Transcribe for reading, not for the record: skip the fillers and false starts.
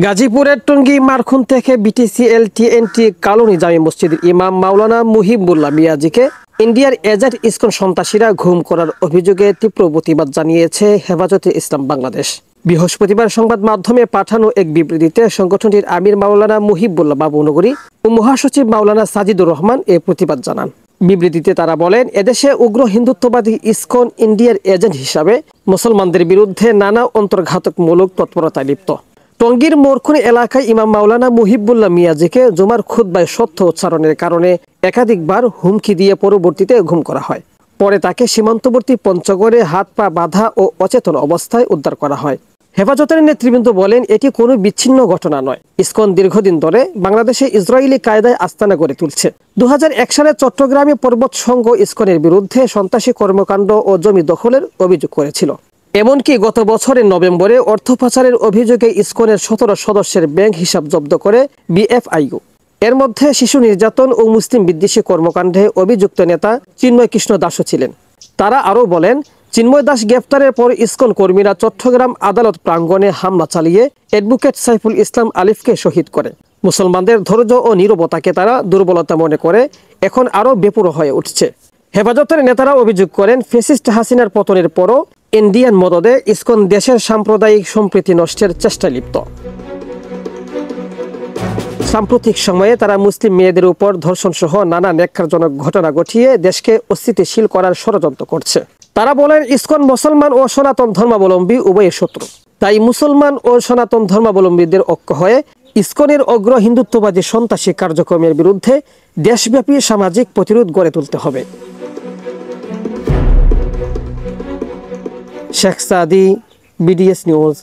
গাজীপুরের টঙ্গী মারখুন থেকে BTCL TNT colony জামে মসজিদের ইমাম মাওলানা মুহিবুল্লাহ মিয়াজিকে ইন্ডিয়ার এজেন্ট ইসকন সন্ত্রাসীরা গুম করার অভিযোগে তীব্র প্রতিবাদ জানিয়েছে হেফাজতে ইসলাম বাংলাদেশ। বৃহস্পতিবার সংবাদ মাধ্যমে পাঠানো এক বিবৃতিতে সংগঠনটির আমির মাওলানা মুহিবুল্লাহ বাবুনগরী ও মহাসচিব মাওলানা সাজিদুর রহমান এ প্রতিবাদ জানান। বিবৃতিতে তারা বলেন, এদেশে উগ্র হিন্দুত্ববাদী ইসকন ইন্ডিয়ার এজেন্ট হিসাবে মুসলমানদের বিরুদ্ধে নানা অন্তর্ঘাতকমূলক তৎপরতায় লিপ্ত। টঙ্গীর মোরখুন এলাকায় ইমাম মাওলানা মুহিবুল্লাহ মিয়াজিকে জুমার খুতবায় সত্য উচ্চারণের কারণে একাধিকবার হুমকি দিয়ে পরবর্তীতে গুম করা হয়। পরে তাকে সীমান্তবর্তী পঞ্চগড়ে হাত পা বাঁধা ও অচেতন অবস্থায় উদ্ধার করা হয়। হেফাজতের নেতৃবৃন্দ বলেন, এটি কোনো বিচ্ছিন্ন ঘটনা নয়। ইসকন দীর্ঘদিন ধরে বাংলাদেশে ইসরায়েলি কায়দায় আস্তানা গড়ে তুলছে। 2001 সালে চট্টগ্রামে পর্বত সংঘ ইসকনের বিরুদ্ধে সন্ত্রাসী কর্মকাণ্ড ও জমি দখলের অভিযোগ করেছিল। এমনকি গত বছরের নভেম্বরে অর্থ পাচারের অভিযোগে ইসকনের 17 সদস্যের ব্যাংক হিসাব জব্দ করে বিএফআইইউ। এর মধ্যে শিশু নির্যাতন ও মুসলিম বিদ্বেষী কর্মকাণ্ডে অভিযুক্ত নেতা চিন্ময় কৃষ্ণ দাসও ছিলেন। তারা আরও বলেন, চিন্ময় দাস গ্রেফতারের পর ইসকন কর্মীরা চট্টগ্রাম আদালত প্রাঙ্গণে হামলা চালিয়ে অ্যাডভোকেট সাইফুল ইসলাম আলিফকে শহীদ করে। মুসলমানদের ধৈর্য ও নীরবতাকে তারা দুর্বলতা মনে করে এখন আরও বেপরোয়া হয়ে উঠছে। হেফাজতের নেতারা অভিযোগ করেন, ফ্যাসিস্ট হাসিনার পতনের পরও ইন্ডিয়ান মদদে ইসকন দেশের সাম্প্রদায়িক সম্প্রীতি নষ্টের চেষ্টায় লিপ্ত। সাম্প্রতিক সময়ে তারা মুসলিম মেয়েদের উপর ধর্ষণ সহ নানা ন্যাক্কারজনক ঘটনা ঘটিয়ে দেশকে অস্থিতিশীল করার ষড়যন্ত্র করছে। তারা বলেন, ইসকন মুসলমান ও সনাতন ধর্মাবলম্বী উভয়ের শত্রু। তাই মুসলমান ও সনাতন ধর্মাবলম্বীদের ঐক্য হয়ে ইসকনের অগ্র হিন্দুত্ববাদী সন্ত্রাসী কার্যক্রমের বিরুদ্ধে দেশব্যাপী সামাজিক প্রতিরোধ গড়ে তুলতে হবে। শেখ সাদি, বিডিএস নিউজ।